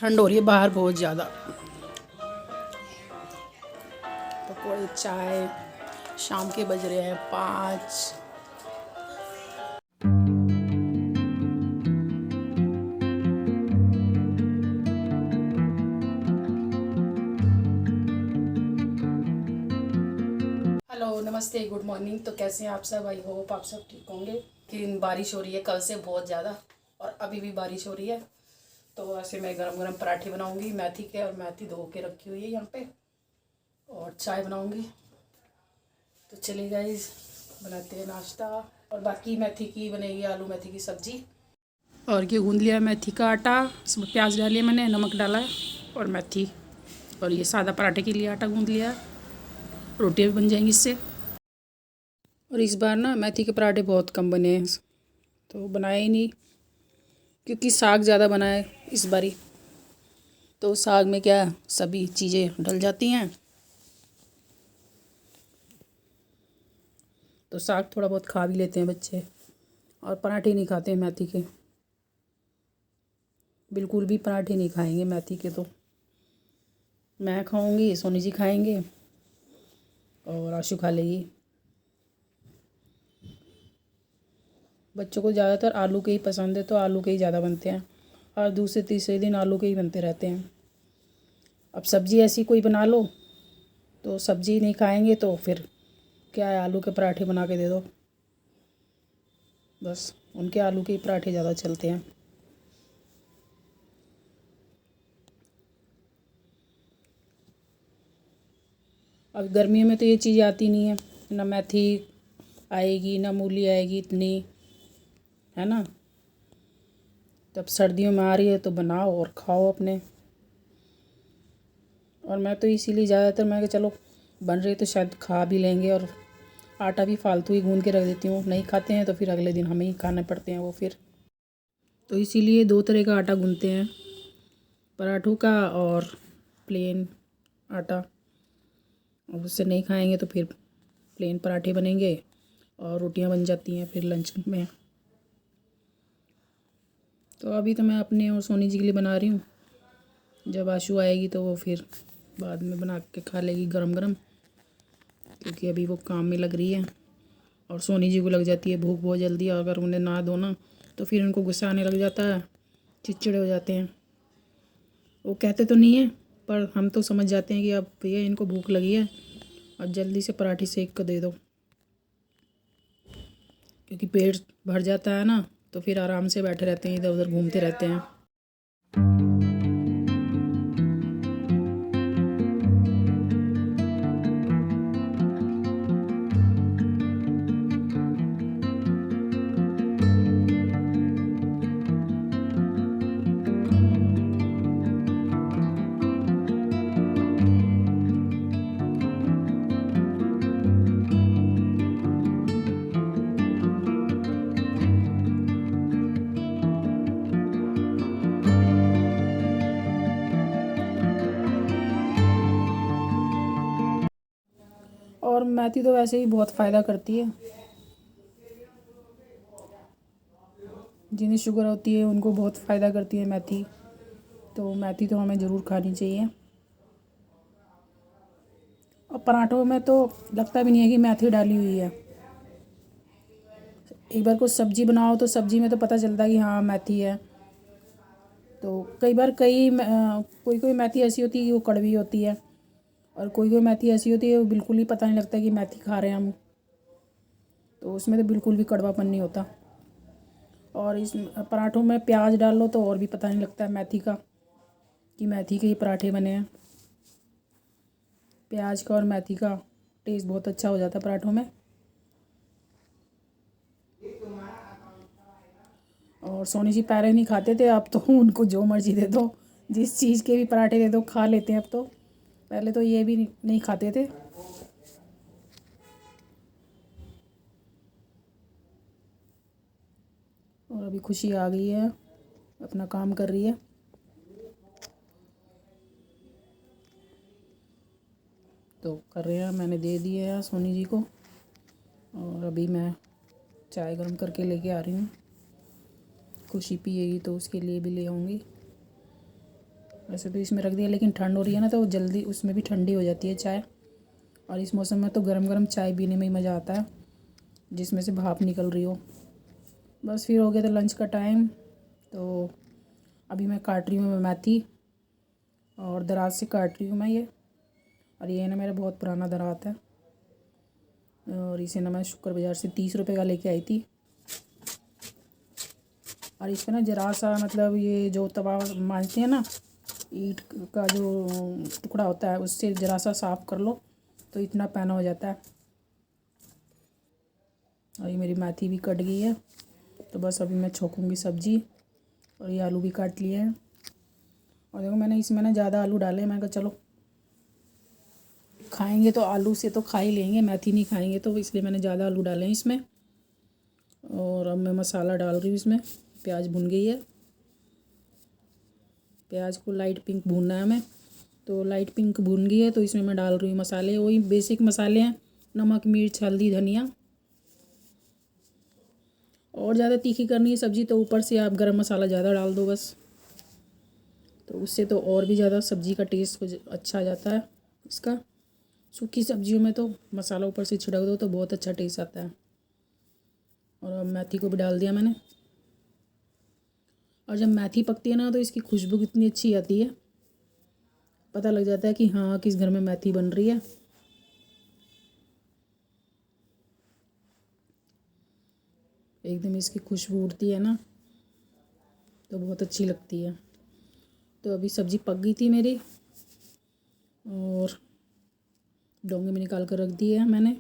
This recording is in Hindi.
ठंड हो रही है बाहर बहुत ज़्यादा। पकौड़े चाय, शाम के बज रहे हैं 5। हेलो नमस्ते गुड मॉर्निंग। तो कैसे हैं आप सब? आई होप आप सब ठीक होंगे। कि बारिश हो रही है कल से बहुत ज़्यादा, और अभी भी बारिश हो रही है। तो ऐसे मैं गरम गरम पराठे बनाऊंगी मेथी के, और मेथी धो के रखी हुई है यहाँ पे, और चाय बनाऊंगी। तो चलिए गाइस बनाते हैं नाश्ता। और बाकी मेथी की बनेगी आलू मेथी की सब्ज़ी। और ये गूंद लिया मेथी का आटा, इसमें प्याज डाली है मैंने, नमक डाला है और मेथी। और ये सादा पराठे के लिए आटा गूंद लिया है, रोटियाँ भी बन जाएंगी इससे। और इस बार ना मेथी के पराठे बहुत कम बने हैं, तो बनाया ही नहीं, क्योंकि साग ज़्यादा बना है इस बारी। तो साग में क्या सभी चीज़ें डल जाती हैं, तो साग थोड़ा बहुत खा भी लेते हैं बच्चे। और पराठे नहीं खाते हैं मेथी के, बिल्कुल भी पराठे नहीं खाएंगे मेथी के। तो मैं खाऊंगी, सोनी जी खाएंगे, और आशु खा लेगी। बच्चों को ज़्यादातर आलू के ही पसंद है, तो आलू के ही ज़्यादा बनते हैं, और दूसरे तीसरे दिन आलू के ही बनते रहते हैं। अब सब्ज़ी ऐसी कोई बना लो तो सब्ज़ी नहीं खाएंगे, तो फिर क्या है, आलू के पराठे बना के दे दो, बस उनके आलू के ही पराठे ज़्यादा चलते हैं। अब गर्मियों में तो ये चीज़ आती नहीं है, ना मेथी आएगी ना मूली आएगी इतनी, है ना। जब सर्दियों में आ रही है तो बनाओ और खाओ अपने। और मैं तो इसीलिए ज़्यादातर मैं कि चलो बन रही तो शायद खा भी लेंगे, और आटा भी फालतू ही गूंद के रख देती हूँ। नहीं खाते हैं तो फिर अगले दिन हमें ही खाने पड़ते हैं वो फिर। तो इसीलिए 2 तरह का आटा गूंदते हैं, पराठों का और प्लेन आटा। और उससे नहीं खाएंगे तो फिर प्लेन पराठे बनेंगे, और रोटियां बन जाती हैं फिर लंच में। तो अभी तो मैं अपने और सोनी जी के लिए बना रही हूँ, जब आशु आएगी तो वो फिर बाद में बना के खा लेगी गरम गरम, क्योंकि अभी वो काम में लग रही है। और सोनी जी को लग जाती है भूख बहुत जल्दी, और अगर उन्हें ना दो ना तो फिर उनको गुस्सा आने लग जाता है, चिड़चिड़े हो जाते हैं। वो कहते तो नहीं है, पर हम तो समझ जाते हैं कि अब भैया इनको भूख लगी है, और जल्दी से पराठे सेक कर दे दो, क्योंकि पेट भर जाता है ना, तो फिर आराम से बैठे रहते हैं, इधर उधर घूमते रहते हैं। और मेथी तो वैसे ही बहुत फ़ायदा करती है, जिन्हें शुगर होती है उनको बहुत फ़ायदा करती है मेथी। तो मेथी तो हमें ज़रूर खानी चाहिए। और पराठों में तो लगता भी नहीं है कि मेथी डाली हुई है। एक बार कुछ सब्ज़ी बनाओ तो सब्ज़ी में तो पता चलता है कि हाँ मेथी है। तो कई बार कोई कोई मेथी ऐसी होती है कि वो कड़वी होती है, और कोई कोई मेथी ऐसी होती है वो बिल्कुल ही पता नहीं लगता कि मेथी खा रहे हैं हम, तो उसमें तो बिल्कुल भी कड़वापन नहीं होता। और इस पराठों में प्याज डाल लो तो और भी पता नहीं लगता है मेथी का, कि मेथी के ही पराठे बने हैं। प्याज का और मेथी का टेस्ट बहुत अच्छा हो जाता है पराठों में। और सोनी जी पहले नहीं खाते थे, अब तो उनको जो मर्ज़ी दे दो, जिस चीज़ के भी पराठे दे दो खा लेते हैं अब तो। पहले तो ये भी नहीं खाते थे। और अभी खुशी आ गई है, अपना काम कर रही है। तो कर रहे हैं, मैंने दे दिए हैं सोनी जी को, और अभी मैं चाय गर्म करके लेके आ रही हूँ। खुशी पिएगी तो उसके लिए भी ले आऊँगी। वैसे तो इसमें रख दिया, लेकिन ठंड हो रही है ना तो जल्दी उसमें भी ठंडी हो जाती है चाय। और इस मौसम में तो गरम गरम चाय पीने में ही मज़ा आता है, जिसमें से भाप निकल रही हो। बस फिर हो गया था लंच का टाइम। तो अभी मैं काट रही हूँ मेथी, और दराज से काट रही हूँ मैं ये। और ये ना मेरा बहुत पुराना दरात है, और इसे ना मैं शुक्र बाज़ार से 30 रुपये का लेके आई थी। और इस पर ना ज़रा सा मतलब ये जो तवा मांजते हैं ना, ईंट का जो टुकड़ा होता है, उससे ज़रा सा साफ़ कर लो तो इतना पैना हो जाता है। और ये मेरी मेथी भी कट गई है, तो बस अभी मैं छोंकूँगी सब्ज़ी। और ये आलू भी काट लिए हैं। और देखो मैंने इसमें ना ज़्यादा आलू डाले हैं, मैंने कहा चलो खाएंगे तो आलू से तो खा ही लेंगे, मेथी नहीं खाएंगे, तो इसलिए मैंने ज़्यादा आलू डाले हैं इसमें। और अब मैं मसाला डाल रही हूँ इसमें। प्याज भुन गई है, प्याज को लाइट पिंक भूनना है हमें। तो लाइट पिंक भून गई है तो इसमें मैं डाल रही हूँ मसाले, वही बेसिक मसाले हैं, नमक मिर्च हल्दी धनिया। और ज़्यादा तीखी करनी है सब्ज़ी तो ऊपर से आप गरम मसाला ज़्यादा डाल दो बस, तो उससे तो और भी ज़्यादा सब्ज़ी का टेस्ट कुछ अच्छा आ जाता है इसका। सूखी सब्जियों में तो मसाला ऊपर से छिड़क दो तो बहुत अच्छा टेस्ट आता है। और अब मेथी को भी डाल दिया मैंने। और जब मेथी पकती है ना तो इसकी खुशबू कितनी अच्छी आती है, पता लग जाता है कि हाँ किस घर में मेथी बन रही है। एकदम इसकी खुशबू उड़ती है ना तो बहुत अच्छी लगती है। तो अभी सब्ज़ी पक गई थी मेरी, और डोंगे में निकाल कर रख दी है मैंने।